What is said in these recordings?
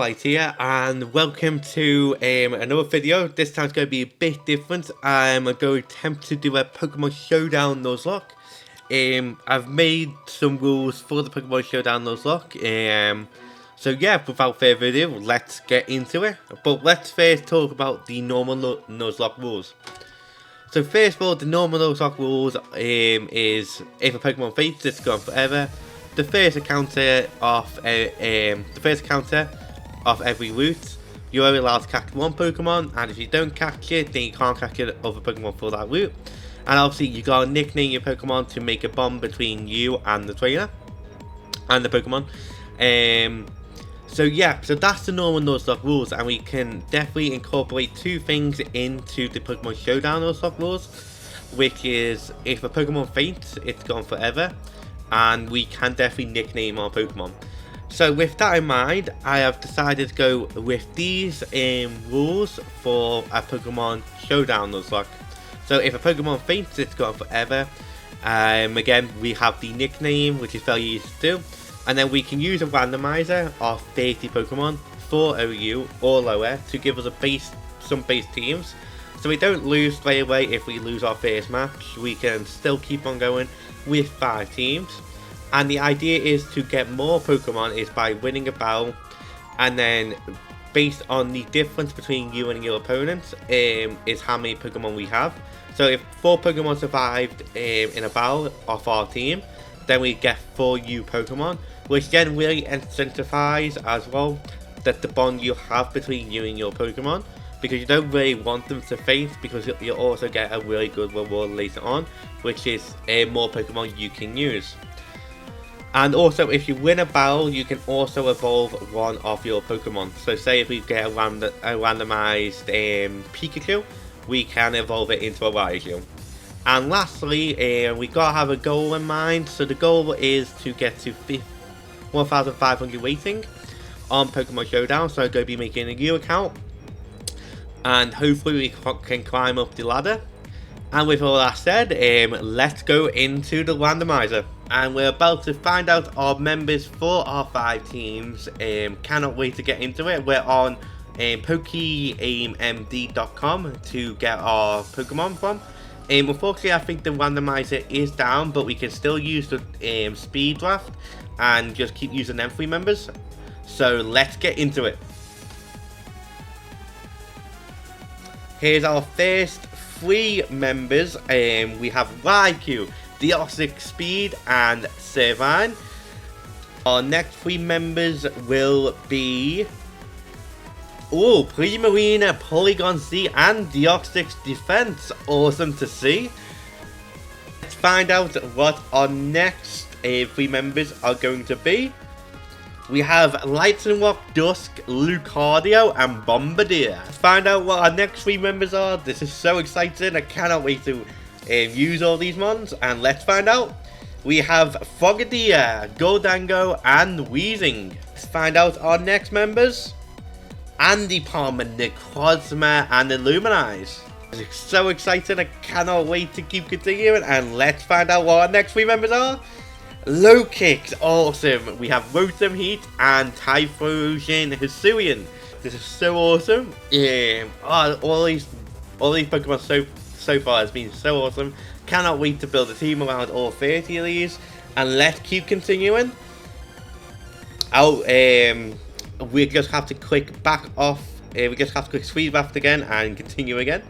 White here, and welcome to another video. This time's going to be a bit different. I'm going to attempt to do a Pokemon Showdown Nuzlocke. I've made some rules for the Pokemon Showdown Nuzlocke. So yeah, without further ado, let's get into it. But let's first talk about the normal Nuzlocke rules. So first of all, the normal Nuzlocke rules is if a Pokemon faints, it's gone forever. The first encounter of every route, you're only allowed to catch one Pokemon, and if you don't catch it, then you can't catch other Pokemon for that route. And obviously, you gotta nickname your Pokemon to make a bond between you and the trainer and the Pokemon. So yeah, so that's the normal Nuzlocke rules, and we can definitely incorporate two things into the Pokemon Showdown Nuzlocke rules, which is if a Pokemon faints, it's gone forever. And we can definitely nickname our Pokemon. So with that in mind, I have decided to go with these rules for a Pokemon Showdown Nuzlocke. So if a Pokemon faints, it's gone forever. Again, we have the nickname, which is very easy to do. And then we can use a randomizer of 30 Pokemon, 4 OU or lower, to give us some base teams. So we don't lose straight away if we lose our first match. We can still keep on going with 5 teams, and the idea is to get more Pokemon is by winning a battle, and then based on the difference between you and your opponents is how many Pokemon we have. So if 4 Pokemon survived in a battle of our team, then we get 4 new Pokemon, which then really incentivizes as well that the bond you have between you and your Pokemon, because you don't really want them to faint, because you'll also get a really good reward later on, which is more Pokemon you can use. And also, if you win a battle, you can also evolve one of your Pokemon. So say if we get a randomized Pikachu, we can evolve it into a Raichu. And lastly, we gotta have a goal in mind. So the goal is to get to 1,500 rating on Pokemon Showdown. So I'm going to be making a new account, and hopefully we can climb up the ladder. And with all that said, let's go into the randomizer. And we're about to find out our members for our 5 teams. Cannot wait to get into it. We're on PokeMD.com to get our Pokemon from. Unfortunately, I think the randomizer is down, but we can still use the speed draft and just keep using them 3 members. So let's get into it. Here's our first 3 members. We have Raichu, Deoxys Speed, and Servine. Our next 3 members will be Primarina, Polygon Z, and Deoxys Defense. Awesome to see. Let's find out what our next 3 members are going to be. We have Lightning Rock, Dusk, Lucario, and Bombardier. Let's find out what our next 3 members are. This is so exciting. I cannot wait to use all these mons. And let's find out. We have Frogadier, Goldango, and Weezing. Let's find out our next members. Andy Palmer, Necrozma, and Illuminize. This is so exciting. I cannot wait to keep continuing. And let's find out what our next 3 members are. Low Kicks, awesome. We have Rotom Heat and Typhlosion Hisuian. This is so awesome. All these Pokemon so far has been so awesome. Cannot wait to build a team around all 30 of these. And let's keep continuing. We just have to click back off. We just have to click speed draft again and continue again.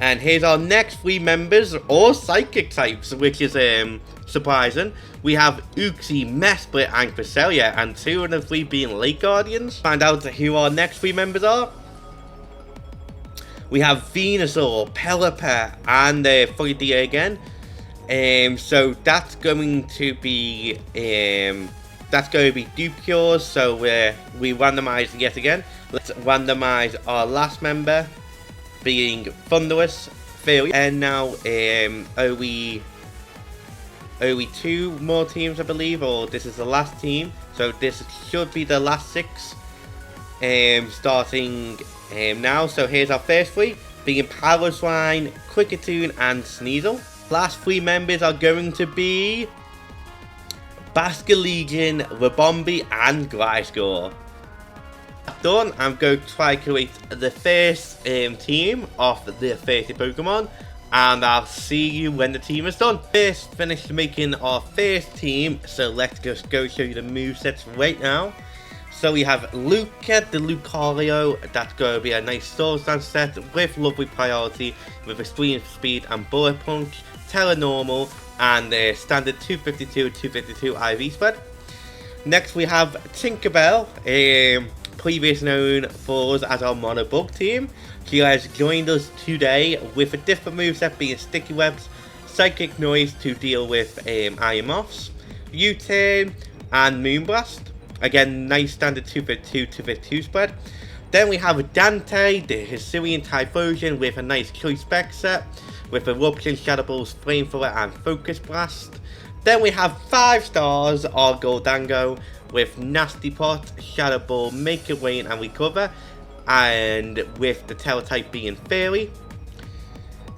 And here's our next 3 members, all Psychic types, which is surprising. We have Uxie, Mesprit, and Cresselia, and 2 of the 3 being Lake Guardians. Find out who our next 3 members are. We have Venusaur, Pelipper, and Frogadier again. So that's going to be Dupiors. So we randomize yet again. Let's randomize our last member, being Thunderous, Failure, and now we 2 more teams, I believe, or this is the last team, so this should be the last 6 starting now. So here's our first 3, being Paloswine, Quickatoon, and Sneasel. Last 3 members are going to be Basculegion, Rabombi, and Gliscor. Done. I'm going to try to create the first team of the 30 Pokemon, and I'll see you when the team is done. First, finished making our first team, so let's just go show you the movesets right now. So we have Luca, the Lucario, that's going to be a nice Swords Dance set with lovely priority, with extreme speed and bullet punch, Terra normal, and the standard 252 252 IV spread. Next we have Tinkerbell, previous known for us as our Monobug team. She has joined us today with a different moveset being Sticky Webs, Psychic Noise to deal with Iron Moths, U-Turn, and Moonblast. Again, nice standard 252 252 spread. Then we have Dante, the Hisuian Typhlosion, with a nice choice spec set with Eruption, Shadow Balls, Flamethrower, and Focus Blast. Then we have 5 stars, our Goldango, with Nasty Pot, Shadow Ball, Make It Rain, and Recover, and with the Teletype being Fairy.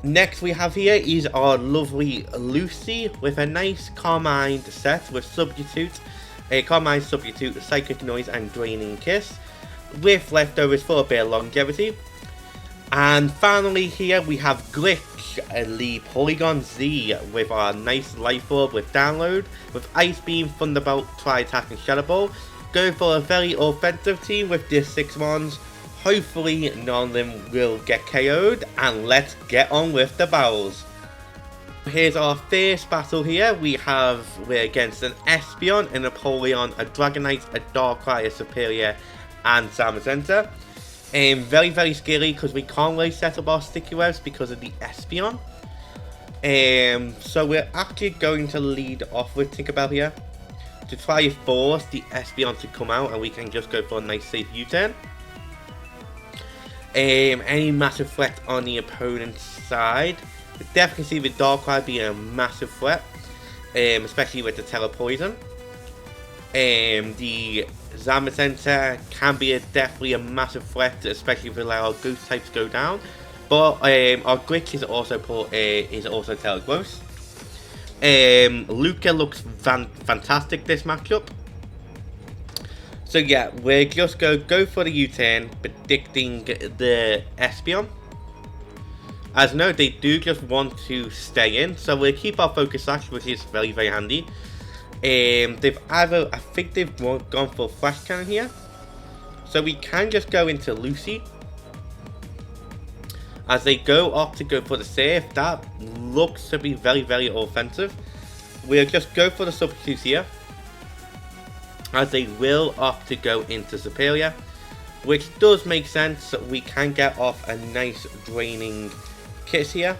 Next we have here is our lovely Lucy with a nice Carmine set with Substitute, Carmine Substitute, Psychic Noise, and Draining Kiss, with leftovers for a bit of longevity. And finally here we have Glitch, the Polygon Z, with our nice Life Orb with Download, with Ice Beam, Thunderbolt, Tri-Attack, and Shadow Ball. Go for a very offensive team with this 6 mons. Hopefully none of them will get KO'd, and let's get on with the battles. Here's our first battle here. We're against an Espeon, a Napoleon, a Dragonite, a Darkrai, a Superior, and Zamazenta. Very, very scary because we can't really set up our Sticky Webs because of the Espeon. So we're actually going to lead off with Tinkerbell here to try to force the Espeon to come out, and we can just go for a nice safe U-turn. Any massive threat on the opponent's side. We definitely see the Darkrai being a massive threat, especially with the Telepoison. The Zamazenta can be definitely a massive threat, especially if we allow our Ghost types go down. But our Glitch is also Telegrowth. Luca looks fantastic this matchup. So yeah, we're just go for the U-turn, predicting the Espeon. As no, they do just want to stay in, so we'll keep our Focus Sash, which is very, very handy. I think they've gone for Flash Cannon here, so we can just go into Lucy. As they go for the save, that looks to be very, very offensive. We'll just go for the substitutes here, as they will opt to go into Superior, which does make sense. We can get off a nice draining kiss here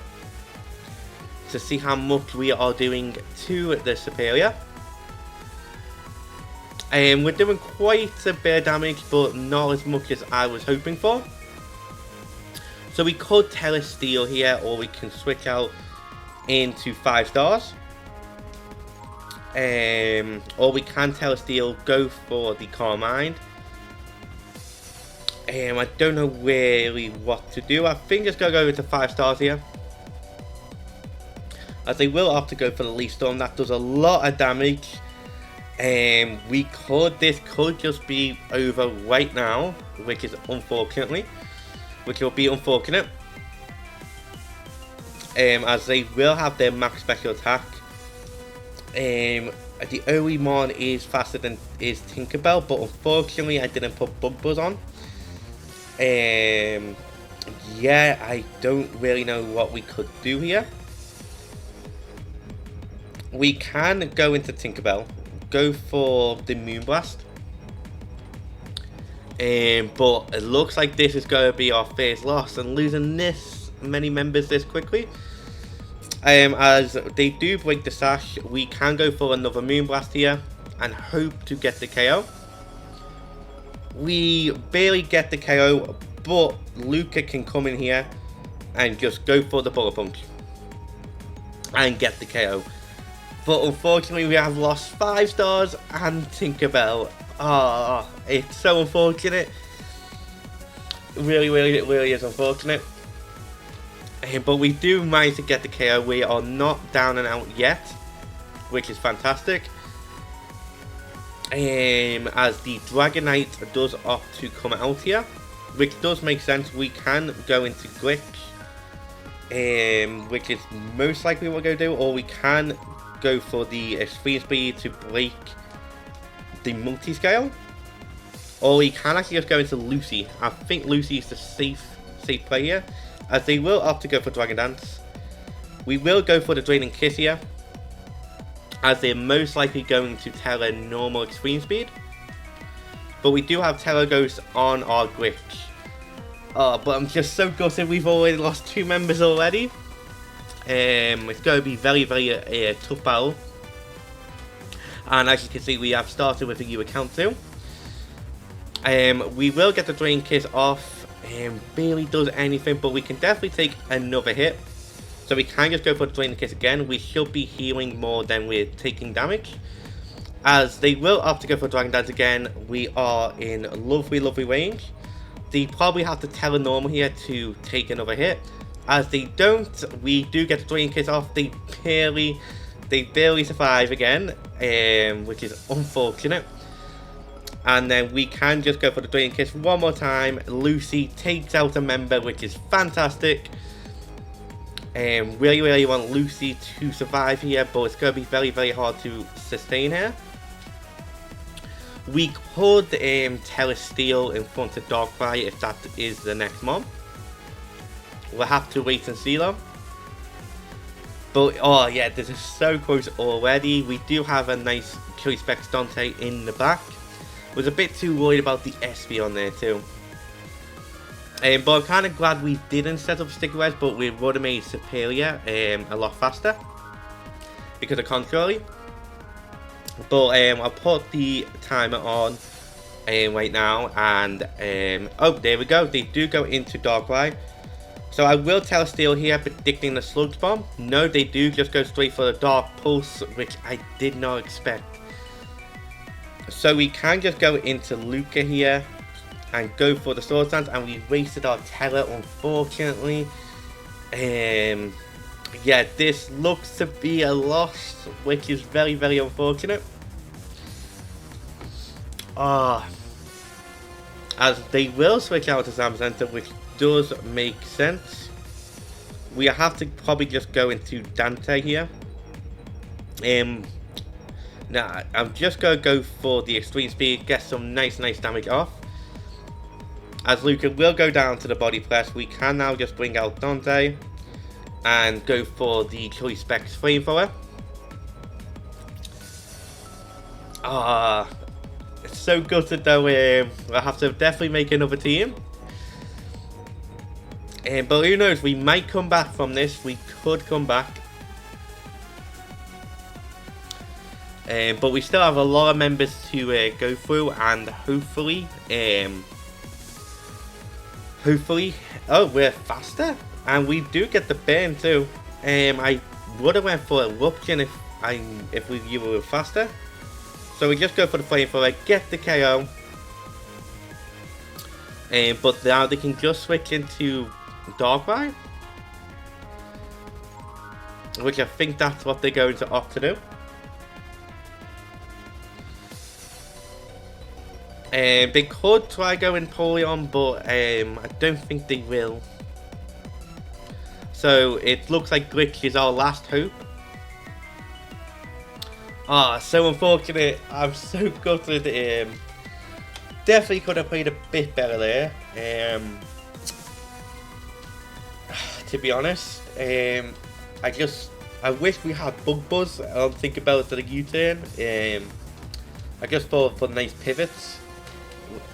to see how much we are doing to the Superior. We're doing quite a bit of damage, but not as much as I was hoping for. So we could Telesteel here, or we can switch out into 5 stars. Or we can Telesteel, go for the Carmine. I don't know really what to do. I think just gonna go into 5 stars here, as they will opt to go for the Leaf Storm. That does a lot of damage. This could just be over right now, which will be unfortunate. As they will have their max special attack. The Oemon is faster than Tinkerbell, but unfortunately I didn't put bumpers on. Yeah, I don't really know what we could do here. We can go into Tinkerbell, go for the Moonblast. But it looks like this is going to be our first loss, and losing this many members this quickly. As they do break the sash, we can go for another Moonblast here and hope to get the KO. We barely get the KO, but Luca can come in here and just go for the Bullet Punch and get the KO. But unfortunately we have lost 5 stars and Tinkerbell. Ah, it's so unfortunate. Really is unfortunate. But we do manage to get the KO. We are not down and out yet, which is fantastic. As the Dragon Knight does opt to come out here, which does make sense. We can go into glitch, which is most likely what we're going to do, or we can go for the extreme speed to break the multi-scale, or we can actually just go into Lucy. I think Lucy is the safe play here, as they will opt to go for Dragon Dance. We will go for the Draining Kiss here, as they're most likely going to Terra normal extreme speed. But we do have Terra Ghost on our glitch. But I'm just so gutted we've already lost 2 members already. It's going to be very tough battle. And as you can see, we have started with a new account too. We will get the Drain Kiss off. Barely does anything, but we can definitely take another hit. So we can just go for the Drain Kiss again. We should be healing more than we're taking damage. As they will opt to go for Dragon Dance again, we are in lovely range. They probably have to Terra normal here to take another hit. As they don't, we do get the Drain Kiss off. They barely survive again, which is unfortunate. And then we can just go for the Drain Kiss one more time. Lucy takes out a member, which is fantastic. Really want Lucy to survive here, but it's going to be very hard to sustain her. We could Terra Steel in front of Darkrai if that is the next mob. We'll have to wait and see though. But oh yeah, this is so close already. We do have a nice Choice Specs Dante in the back. Was a bit too worried about the SP on there too. But I'm kind of glad we didn't set up Sticky Webs, but we would have made Superior a lot faster because of control. But I'll put the timer on right now, and oh, there we go. They do go into Darkrai. So I will tell Steel here, predicting the Sludge Bomb. No, they do just go straight for the Dark Pulse, which I did not expect. So we can just go into Luca here and go for the Sword Dance, and we wasted our Terra, unfortunately. Yeah, this looks to be a loss, which is very unfortunate. As they will switch out to Zamazenta, which does make sense. We have to probably just go into Dante here. Now I'm just gonna go for the extreme speed, get some nice damage off. As Luca will go down to the body press, we can now just bring out Dante and go for the Choice Specs Flamethrower. It's so gutted though. We'll have to definitely make another team. But who knows, we might come back from this. We could come back. But we still have a lot of members to go through, and hopefully, oh, we're faster, and we do get the burn too. I would have went for Eruption if you were faster. So we just go for the Flamethrower, get the KO. But now they can just switch into Darkrai, which I think that's what they're going to opt to do. They could try going Polion, but I don't think they will. So it looks like Glitch is our last hope. So unfortunate. I'm so gutted. Definitely could have played a bit better there. To be honest, I wish we had Bug Buzz on Tinkerbell to the U-turn. I just thought for nice pivots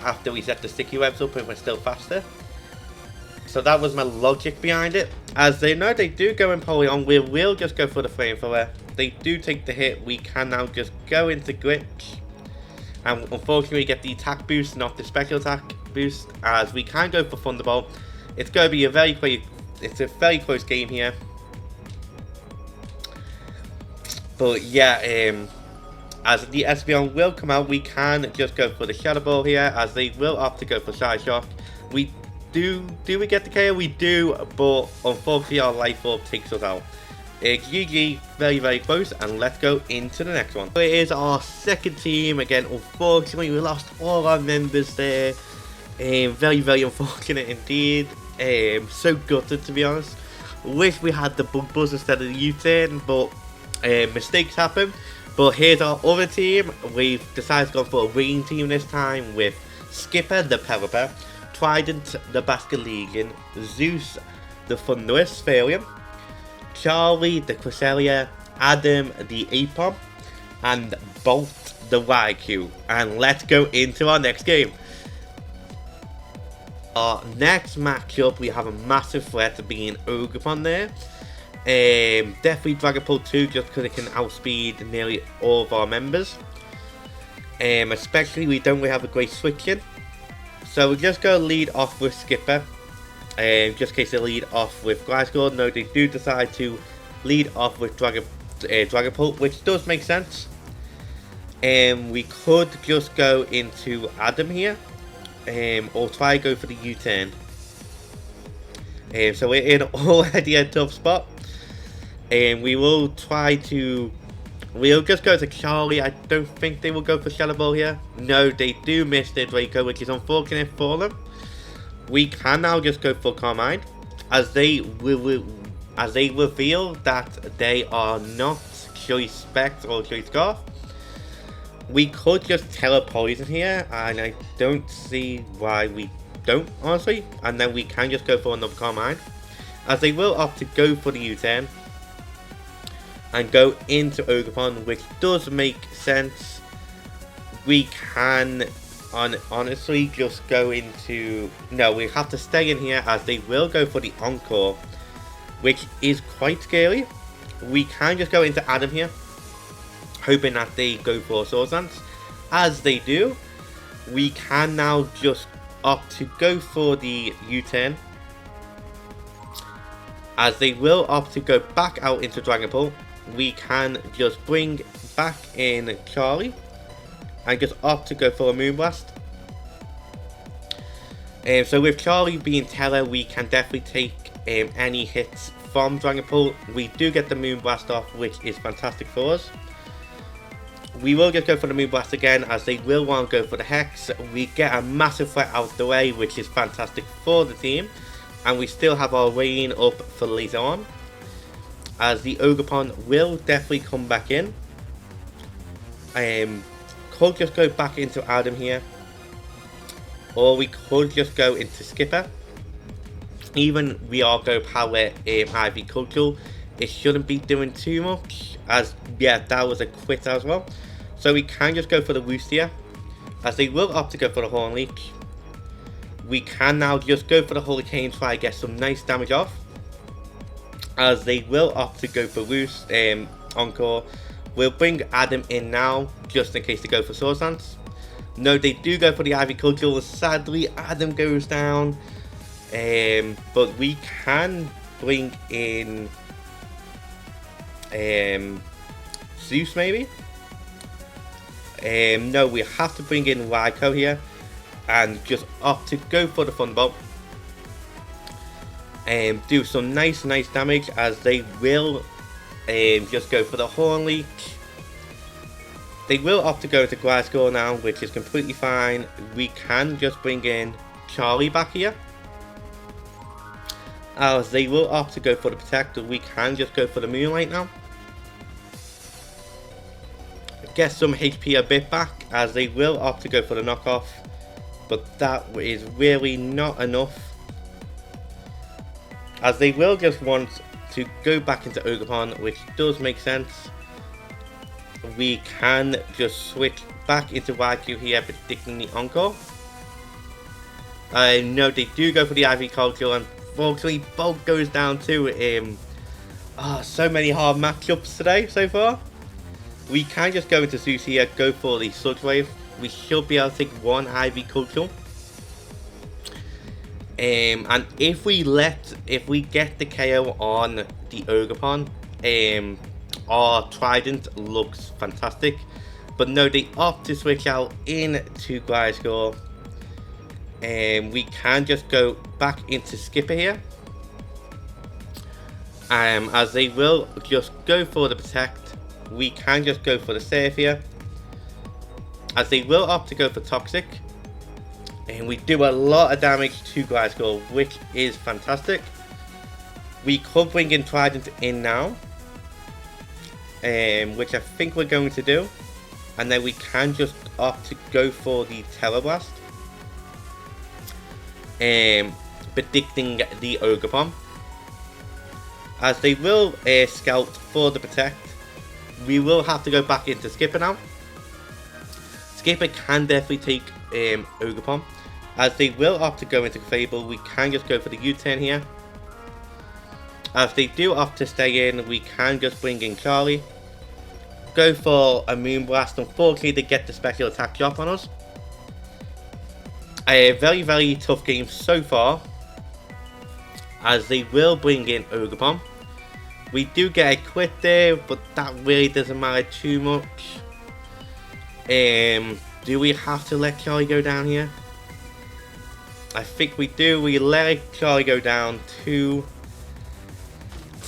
after we set the Sticky Webs up and we're still faster. So that was my logic behind it. As they know they do go in Polion, we will just go for the Flamethrower. They do take the hit. We can now just go into Glitch. And unfortunately we get the attack boost, not the special attack boost, as we can go for Thunderbolt. It's going to be a very close game here. But yeah, as the Espeon will come out, we can just go for the Shadow Ball here, as they will opt to go for Side Shock. Do we get the KO? We do, but unfortunately our Life Orb takes us out. GG, very close, and let's go into the next one. So it is our second team. Again, unfortunately, we lost all our members there. Very unfortunate indeed. So gutted, to be honest. Wish we had the bug buzz instead of the U-turn, but mistakes happen. But here's our other team. We've decided to go for a rain team this time with Skipper the Pelipper, Trident the Basilican, Zeus the Thunderous Therium, Charlie the Cresselia, Adam the Apom, and Bolt the Raikou. And let's go into our next game. Our next matchup, we have a massive threat of being Ogerpon there. Definitely Dragapult 2, just because it can outspeed nearly all of our members. Especially we don't really have a great switching. So we're just going to lead off with Skipper. Just in case they lead off with Gliscor. No, they do decide to lead off with Dragapult, which does make sense. We could just go into Adam here. Or try to go for the U-turn. So we're in already a tough spot. We'll just go to Charlie. I don't think they will go for Shadow Ball here. No, they do miss their Draco, which is unfortunate for them. We can now just go for Carmine, as they reveal that they are not Choice Specs or Choice Scarf. We could just Telepoison here, and I don't see why we don't, honestly. And then we can just go for another Carmine, as they will opt to go for the U-turn and go into Ogerpon, which does make sense. We can honestly just go into... No, we have to stay in here, as they will go for the Encore, which is quite scary. We can just go into Adam here, hoping that they go for Swords Dance. As they do, we can now just opt to go for the U-turn, as they will opt to go back out into Dragapult. We can just bring back in Charlie and just opt to go for a Moonblast. So with Charlie being Teller, we can definitely take any hits from Dragapult. We do get the Moonblast off, which is fantastic for us. We will just go for the Moonblast again, as they will want to go for the Hex. We get a massive threat out of the way, which is fantastic for the team. And we still have our Rain up for later on, as the Ogerpon will definitely come back in. Could just go back into Adam here, or we could just go into Skipper. Even we are go power Ivy Cultural, it shouldn't be doing too much, as yeah, that was a quit as well. So we can just go for the Roost here, as they will opt to go for the Horn Leech. We can now just go for the Hurricane, try to get some nice damage off, as they will opt to go for Roost. Encore. We'll bring Adam in now, just in case they go for Swords Dance. No, they do go for the Ivy Cultural. Sadly, Adam goes down. But we can bring in Zeus maybe. No, we have to bring in Raikou here, and just opt to go for the Thunderbolt. Do some nice damage, as they will just go for the Horn Leech. They will opt to go to Gliscor now, which is completely fine. We can just bring in Charlie back here, as they will opt to go for the Protector. We can just go for the Moonlight now. Get some HP a bit back, as they will opt to go for the Knockoff. But that is really not enough, as they will just want to go back into Ogerpon, which does make sense. We can just switch back into Raikou here, predicting the Encore. No, they do go for the Ivy Culture, and unfortunately Bolt goes down too. So many hard matchups today so far. We can just go into Zeus here, go for the Sludge Wave. We should be able to take one Ivy Culture. And if we get the KO on the Ogerpon, our Trident looks fantastic. But no, they opt to switch out into Gliscor. We can just go back into Skipper here. As they will just go for the protect, we can just go for the save here. As they will opt to go for toxic, and we do a lot of damage to Glasgow, which is fantastic. We could bring in Trident in now, which I think we're going to do, and then we can just opt to go for the Terror Blast, predicting the Ogre Bomb. As they will scout for the protect, we will have to go back into Skipper now. Skipper can definitely take Ogre Bomb. As they will opt to go into Fable, we can just go for the U-turn here. As they do opt to stay in, we can just bring in Charlie. Go for a Moonblast. Unfortunately, they get the special attack drop on us. A very, very tough game so far, as they will bring in Ogre Bomb. We do get a quit there, but that really doesn't matter too much. Do we have to let Charlie go down here? I think we do. We let Charlie go down to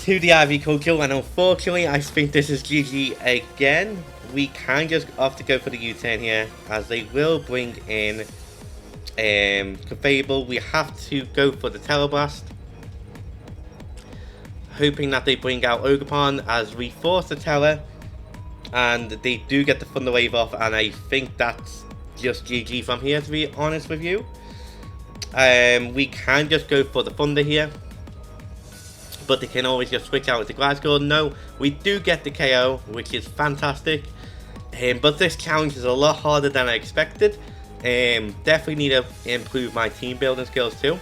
the Ivy Kill, and unfortunately I think this is GG again. We can just opt to go for the U-turn here, as they will bring in Fable. We have to go for the Terror Blast, hoping that they bring out Ogre, as we force the Terror, and they do get the Thunder Wave off, and I think that's just GG from here, to be honest with you. We can just go for the Thunder here, but they can always just switch out into Glasgow. No, we do get the KO, which is fantastic. But this challenge is a lot harder than I expected. Definitely need to improve my team building skills too.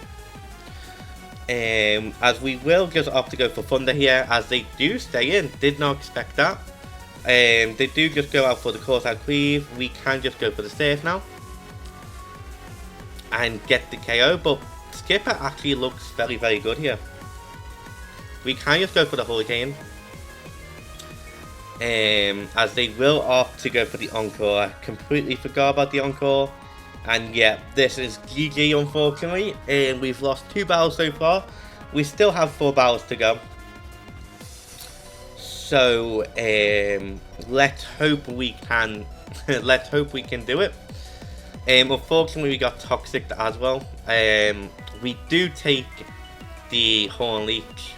As we will just opt to go for Thunder here, as they do stay in. Did not expect that. They do just go out for the Course Out Cleave. We can just go for the save now and get the KO, but Skipper actually looks very, very good here. We can just go for the Hurricane, as they will opt to go for the Encore. I completely forgot about the Encore, and yeah, this is GG unfortunately. We've lost 2 battles so far. We still have 4 battles to go, so let's hope we can let's hope we can do it. Unfortunately, we got Toxic as well. We do take the Horn Leech,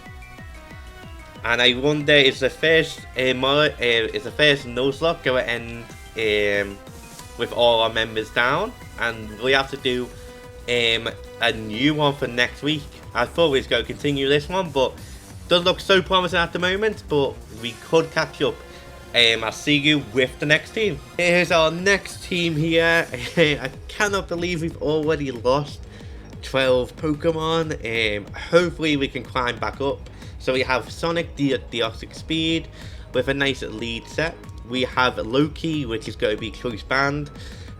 and I wonder, is the first Nuzlocke going to end with all our members down, and we have to do a new one for next week. I thought we was going to continue this one, but doesn't look so promising at the moment, but we could catch up. I'll see you with the next team. Here's our next team here. I cannot believe we've already lost 12 Pokemon. Hopefully we can climb back up. So we have Sonic, Deoxys Speed with a nice lead set. We have Loki, which is going to be close band,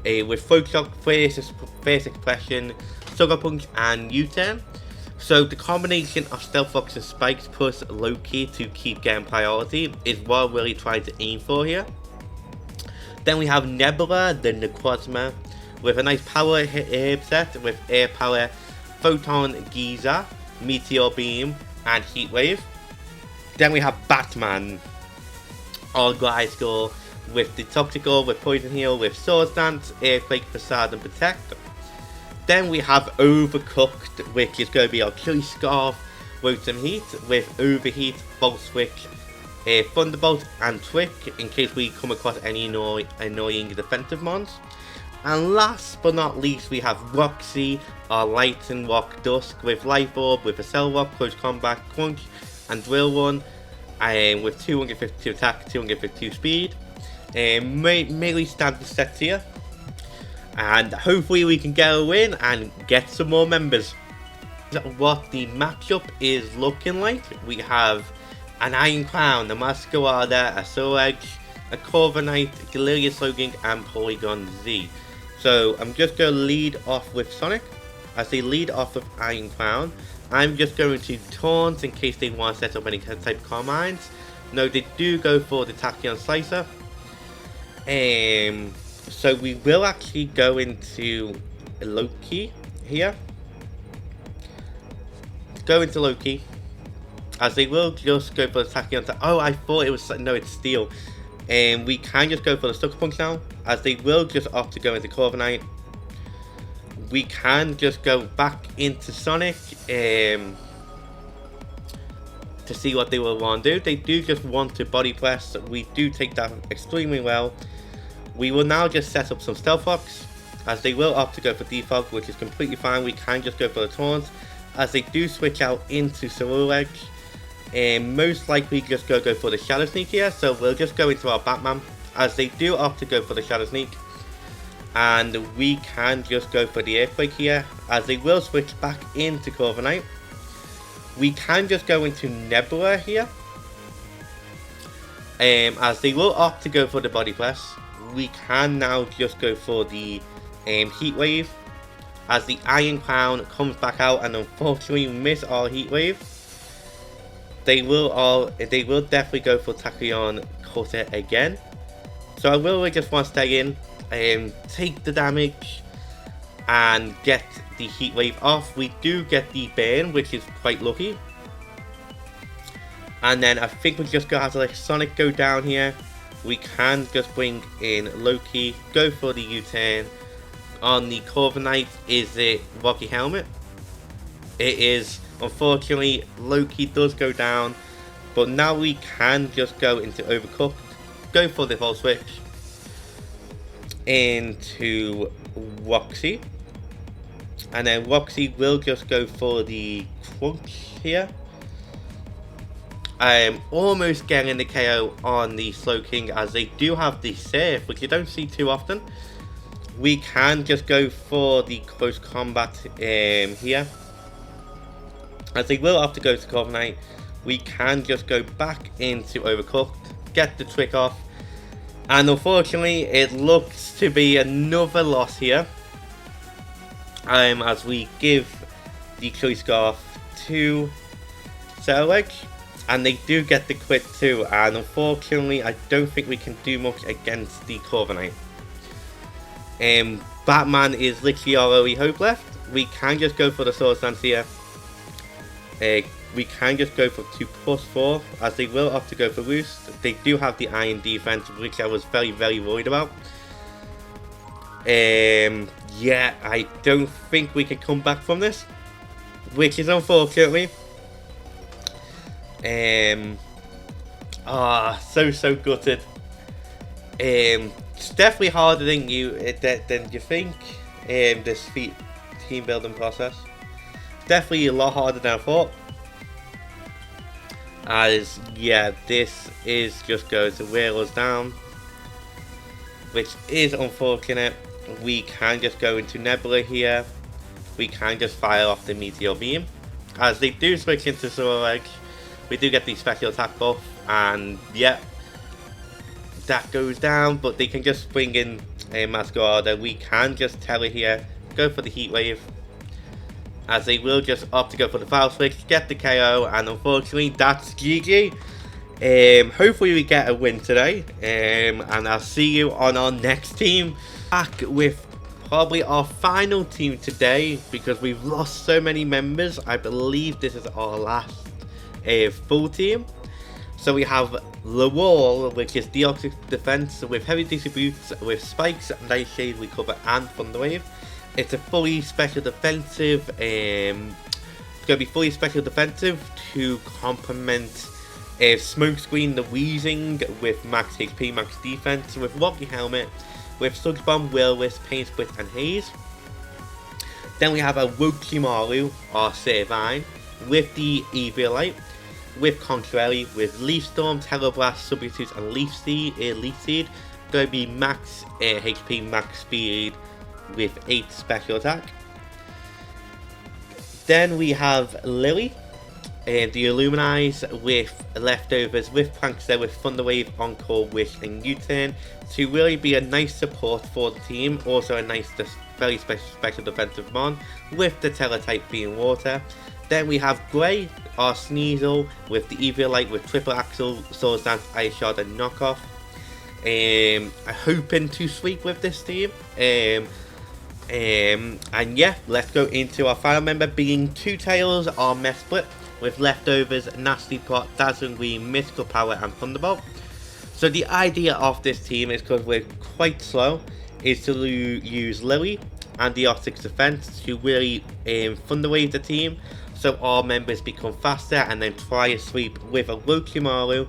with Folk Shock, Fierce Expression, Sugar Punch, and U-turn. So the combination of Stealth Fox and Spikes plus Loki to keep getting priority is what I'm really trying to aim for here. Then we have Nebula, the Necrozma, with a nice power herb set with Air Power, Photon Giza, Meteor Beam, and Heat Wave. Then we have Batman, our Gliscor, with the Toxical, with Poison Heal, with Sword Dance, Earthquake, Facade, and Protect. Then we have Overcooked, which is going to be our Chili Scarf, Rotom Heat, with Overheat, Volt Switch, Thunderbolt, and Trick, in case we come across any annoying defensive mons. And last but not least, we have Roxy, our Light and Rock Dusk, with Life Orb, with a Cell Rock, Close Combat, Crunch, and Drill Run, with 252 attack, 252 speed. Melee standard sets here. And hopefully we can get a win and get some more members. What the matchup is looking like, we have an Iron Crown, a Masquerada, a Soulage, a Corviknight, Galarian Slowking, and Porygon Z. So I'm just going to lead off with Sonic. As they lead off with Iron Crown, I'm just going to taunt in case they want to set up any type of Carmines. No, they do go for the Tachyon Slicer. So we will actually go into Loki here. Go into Loki. as they will just go for the Tachyon. Oh, I thought it was, no, it's Steel. And we can just go for the Sucker Punch now, as they will just opt to go into Corviknight. We can just go back into Sonic to see what they will want to do. They do just want to Body Press. We do take that extremely well. We will now just set up some Stealth Rocks, as they will opt to go for Defog, which is completely fine. We can just go for the Taunts, as they do switch out into Cerulean Edge. And most likely just go for the Shadow Sneak here, so we'll just go into our Batman, as they do opt to go for the Shadow Sneak. And we can just go for the Earthquake here, as they will switch back into Corviknight. We can just go into Nebula here, as they will opt to go for the Body Press. We can now just go for the Heat Wave, as the Iron Crown comes back out and unfortunately miss our Heat Wave. They will definitely go for Tachyon Cutter again. So I will just want to stay in, take the damage and get the Heat Wave off. We do get the burn, which is quite lucky. And then I think we just have to let Sonic go down here. We can just bring in Loki, go for the U-turn. On the Corviknight, is it Rocky Helmet? It is. Unfortunately, Loki does go down, but now we can just go into Overcooked, go for the Volt Switch into Roxy, and then Roxy will just go for the Crunch here. Almost getting the KO on the Slowking, as they do have the Surf, which you don't see too often. We can just go for the Close Combat here, as they will have to go to Corviknight. We can just go back into Overcooked, get the trick off, and unfortunately it looks to be another loss here, as we give the Choice Scarf to Cerulean Edge, and they do get the crit too, and unfortunately I don't think we can do much against the Corviknight. Batman is literally our only hope left. We can just go for the Sword Stance here. We can just go for 2+4, as they will opt to go for Roost. They do have the Iron Defense, which I was very worried about. Yeah, I don't think we can come back from this, which is unfortunately. So gutted. It's definitely harder than you think. This team building process. Definitely a lot harder than I thought. As yeah, this is just going to wear us down, which is unfortunate. We can just go into Nebula here. We can just fire off the Meteor Beam, as they do switch into Cerulean Edge. We do get the special attack buff, and yeah, that goes down. But they can just bring in a Masquerada. We can just tell it here, go for the Heat Wave, as they will just opt to go for the Foul Switch, get the KO, and unfortunately that's GG. Hopefully we get a win today, and I'll see you on our next team. Back with probably our final team today, because we've lost so many members. I believe this is our last full team. So we have the Wall, which is Deoxys Defense with Heavy DC Boots, with Spikes, Nightshade, Recover, and Thunderwave. It's a fully special defensive. It's going to be fully special defensive to complement Smokescreen, the Wheezing with max HP, max defense, with Rocky Helmet, with Sludge Bomb, Will-Wisp, Pain Split, and Haze. Then we have a Wokimaru, our Servine, with the Eviolite, with Contrary, with Leaf Storm, Teleblast, Substitute, and Leaf Seed. Going to be max HP, max speed, with 8 special attack. Then we have Lily, the Illuminize, with Leftovers, with Prankster, with Thunderwave, Encore, Wish, and U-turn, to really be a nice support for the team. Also a nice, very special defensive mon, with the Teletype being Water. Then we have Grey, our Sneasel, with the Eviolite, with Triple Axle, Sword Dance, Ice Shard, and Knockoff. I'm hoping to sweep with this team. And yeah, let's go into our final member, being Two Tails, our Mess Split, with leftovers, nasty plot, dazzling green, mystical power, and thunderbolt. So the idea of this team is, because we're quite slow, is to use Lily and the Optics defense to really thunderwave the team, so our members become faster, and then try a sweep with a Rokimaru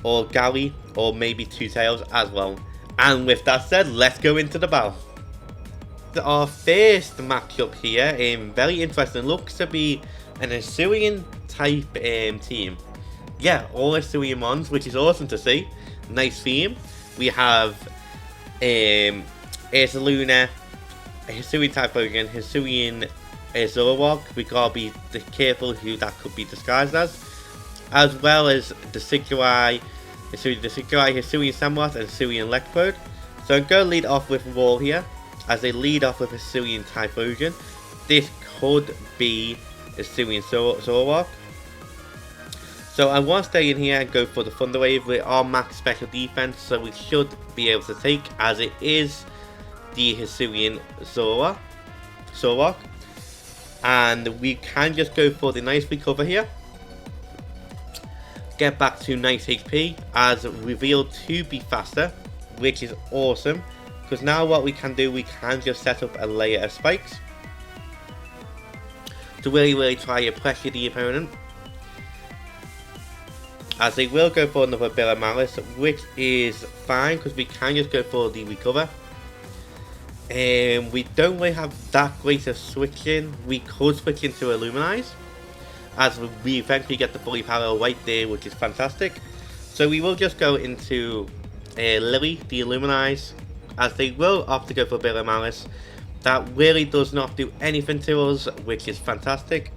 or Gali or maybe Two Tails as well. And with that said, let's go into the battle. Our first matchup here, very interesting, looks to be an Hisuian type team. Yeah, all Hisuian ones, which is awesome to see. Nice theme. We have Luna, Hisuian type Pokemon, Hisuian Zoroark. We gotta be careful who that could be disguised as well as the Decidueye, Hisuian Samurott, and Hisuian Electrode. So I'm going to lead off with Wall here, as they lead off with Hisuian Typhlosion. This could be Hisuian Zoroark. So I want to stay in here and go for the Thunder Wave with our max special defense, so we should be able to take, as it is the Hisuian Zoroark. And we can just go for the nice recover here. Get back to nice HP, as revealed to be faster, which is awesome. Because now what we can do, we can just set up a layer of spikes to really try to pressure the opponent. As they will go for another Bill of Malice, which is fine because we can just go for the recover. We don't really have that great of switching. We could switch into Illuminize, as we eventually get the fully power right there, which is fantastic. So we will just go into Lily, the Illuminize, as they will opt to go for Bill of Malice. That really does not do anything to us, which is fantastic.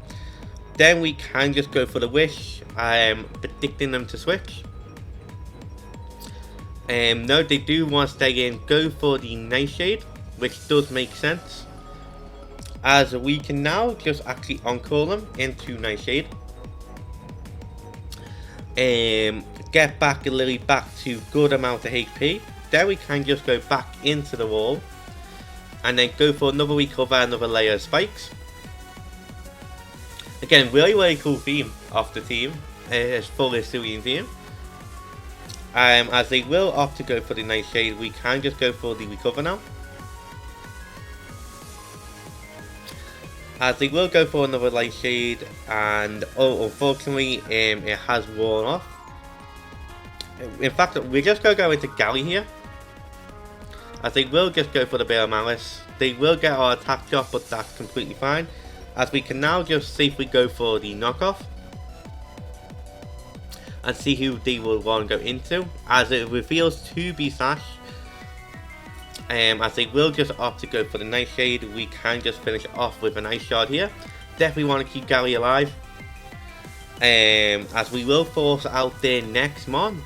Then we can just go for the Wish, predicting them to switch. No, they do want to stay in, go for the Nightshade, which does make sense, as we can now just actually on-call them into Nightshade. Get back Lily back to good amount of HP. Then we can just go back into the wall, and then go for another recover, another layer of spikes. Again, really cool theme of the team. It's full Hisuian theme. As they will opt to go for the Nightshade, we can just go for the recover now. As they will go for another Nightshade, and unfortunately it has worn off. In fact, we're just going to go into Gali here, as they will just go for the Bill of Malice. They will get our attack drop, but that's completely fine, as we can now just safely go for the knockoff and see who they will want to go into, as it reveals to be Sash. As they will just opt to go for the Nightshade, we can just finish off with an Ice Shard here. Definitely want to keep Gali alive, as we will force out their next Mon,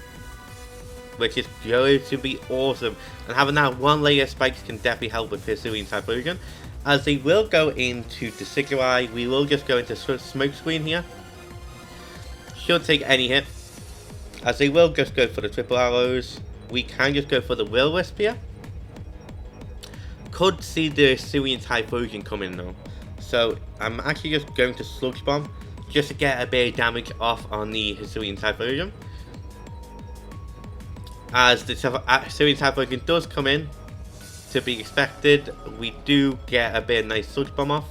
which is going to be awesome. And having that one layer of spikes can definitely help with Hisuian Typhlosion. As they will go into Decidueye, we will just go into Smoke Screen here. Should take any hit, as they will just go for the triple arrows. We can just go for the Will-O-Wisp here. Could see the Hisuian Typhlosion coming though, so I'm actually just going to Sludge Bomb just to get a bit of damage off on the Hisuian Typhlosion. As the Hisuian Typhlosion does come in, to be expected, we do get a bit of nice Sludge Bomb off.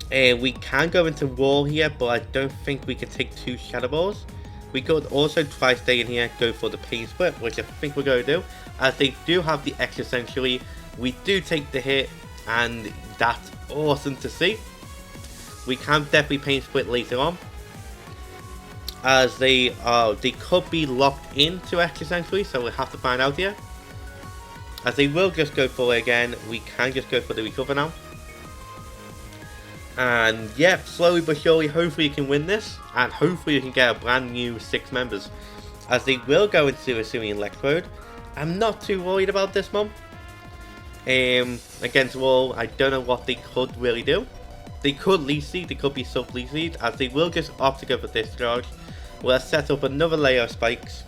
We can go into Wall here, but I don't think we can take two Shadow Balls. We could also try staying here, go for the Pain Split, which I think we're going to do, as they do have the X essentially. We do take the hit, and that's awesome to see. We can definitely Pain Split later on, as they could be locked into X essentially, so we'll have to find out here. As they will just go for it again, we can just go for the recover now. And yeah, slowly but surely, hopefully you can win this, and hopefully you can get a brand new 6 members. As they will go into Hisuian Electrode. I'm not too worried about this one. Against Wall, I don't know what they could really do. They could Leaf Seed, they could be sub Leaf Seed, as they will just opt to go for Discharge. We'll set up another layer of spikes,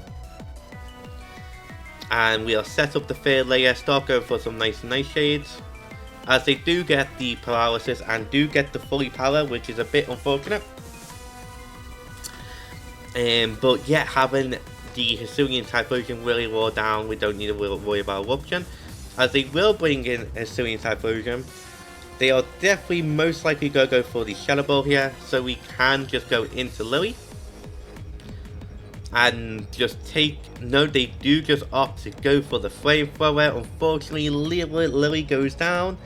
and we'll set up the third layer, start going for some nice Nightshades, as they do get the paralysis and do get the fully power, which is a bit unfortunate. But yeah, having the Hisuian Typhlosion really wore down, we don't need to worry about Eruption. As they will bring in Hisuian Typhlosion, they are definitely most likely going to go for the Shadow Ball here, so we can just go into Lily. And just take, no, they do just opt to go for the Flamethrower. Unfortunately, Lily goes down.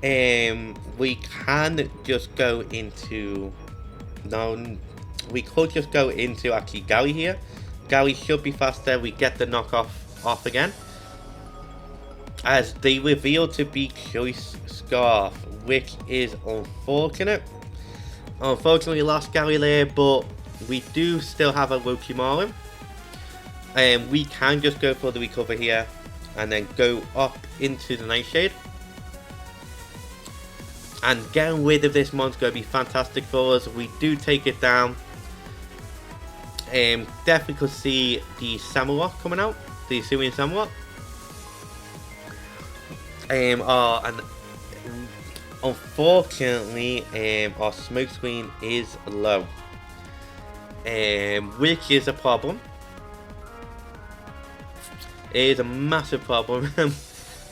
We can just go into, no, we could just go into actually Gary here. Gary should be faster. We get the knockoff off again. As they reveal to be Choice Scarf, which is unfortunate. Unfortunately, lost Gary there, but we do still have a Rokimaru. We can just go for the recover here and then go up into the Nightshade. And getting rid of this monster is going to be fantastic for us. We do take it down. Definitely could see the Samurott coming out, the Hisuian Samurott. And unfortunately, our smoke screen is low, which is a problem. It is a massive problem.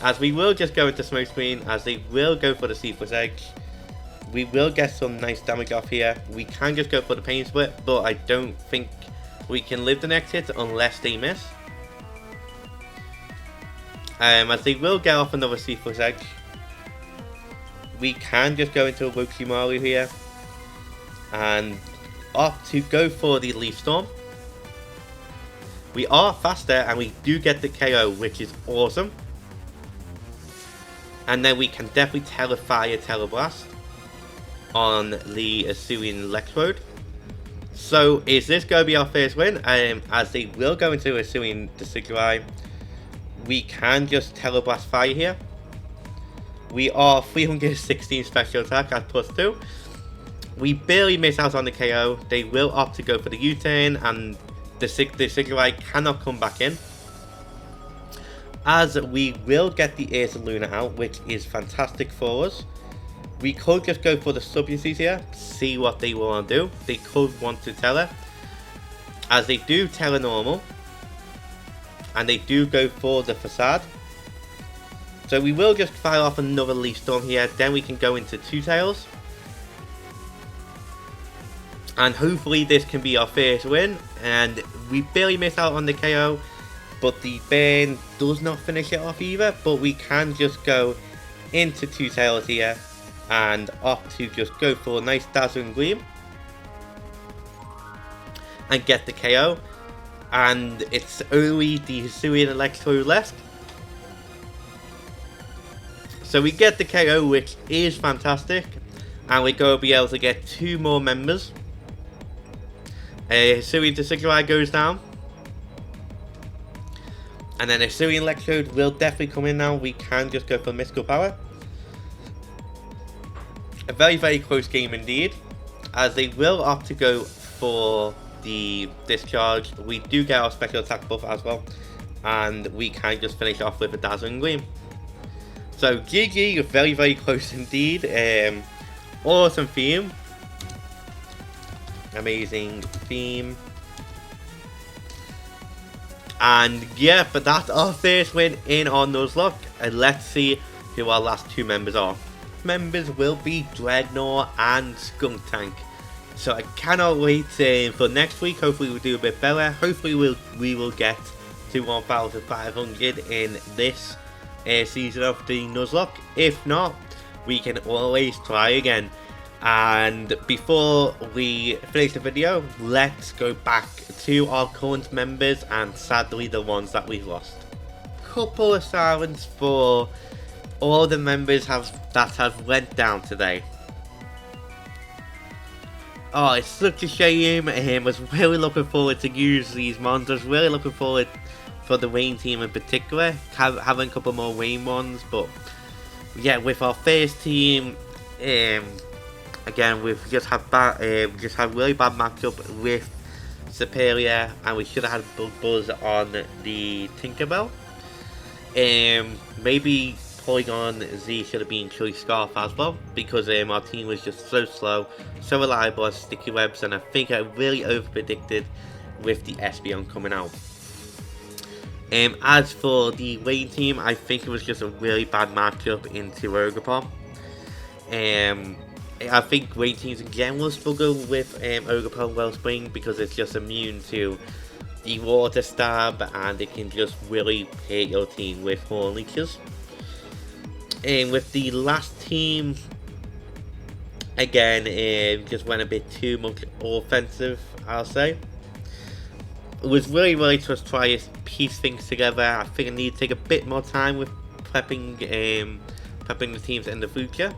As we will just go into smoke screen, as they will go for the Seaforth Edge. We will get some nice damage off here. We can just go for the Pain Split, but I don't think we can live the next hit unless they miss. As they will get off another Seaforth Edge. We can just go into a Rokimaru here and opt to go for the Leaf Storm. We are faster and we do get the KO, which is awesome. And then we can definitely Telefire Teleblast on the Hisuian Electrode. So is this going to be our first win? As they will go into Hisuian Decidueye. We can just Teleblast Fire here. We are 316 special attack at +2. We barely miss out on the KO. They will opt to go for the U-turn and the Decidueye cannot come back in. As we will get the Ears of Luna out, which is fantastic for us. We could just go for the Subuses here, see what they want to do. They could want to Tele, as they do Tele normal. And they do go for the Facade. So we will just fire off another Leaf Storm here, then we can go into Two Tails. And hopefully this can be our first win. And we barely miss out on the KO. But the burn does not finish it off either. But we can just go into Two Tails here and opt to just go for a nice Dazzling Gleam and get the KO. And it's only the Hisuian Electrode left. So we get the KO, which is fantastic. And we're going to be able to get 2 more members. Hisuian Decidueye goes down. And then Hisuian Electrode will definitely come in now. We can just go for Mystical Power. A very, very close game indeed. As they will opt to go for the Discharge. We do get our special attack buff as well. And we can just finish off with a Dazzling Gleam. So GG, very, very close indeed. Awesome theme. Amazing theme. And yeah, but that's our first win in our Nuzlocke. And let's see who our last 2 members are. Members will be Dreadnought and Skunk Tank. So I cannot wait for next week. Hopefully we'll do a bit better. Hopefully we will get to 1,500 in this season of the Nuzlocke. If not, we can always try again. And before we finish the video, let's go back to our current members and sadly the ones that we've lost. Couple of sirens for all the members that have went down today. Oh, it's such a shame. I was really looking forward to use these monsters. Really looking forward for the Wayne team in particular. Having a couple more Wayne ones. But yeah, with our first team, again, we've just had really bad matchup with Superior, and we should have had Buzz on the Tinkerbell. Maybe Polygon Z should have been Choice Scarf as well, because our team was just so slow, so reliable as Sticky Webs, and I think I really over-predicted with the Espeon coming out. As for the Wayne team, I think it was just a really bad matchup into Ogerpon. I think Wayne teams again will struggle with Ogerpon Wellspring because it's just immune to the Water Stab, and it can just really hit your team with Horn Leeches. With the last team, again, just went a bit too much offensive, I'll say. It was really just try to piece things together. I think I need to take a bit more time with prepping the teams in the future.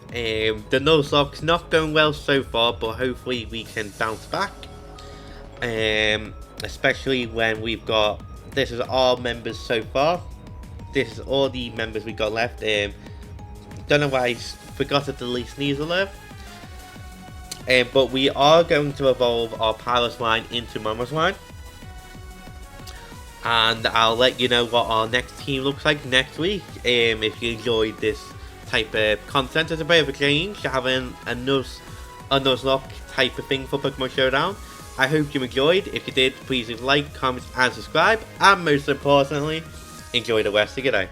The Nuzlocke's not going well so far, but hopefully we can bounce back. Especially when we've got, this is our members so far. This is all the members we got left. Don't know why I forgot to delete Nuzlocke. But we are going to evolve our Pyros line into Momo's line. And I'll let you know what our next team looks like next week. If you enjoyed this type of content, it's a bit of a change to having a Nuzlocke type of thing for Pokemon Showdown. I hope you enjoyed. If you did, please leave a like, comment and subscribe. And most importantly, enjoy the rest of your day.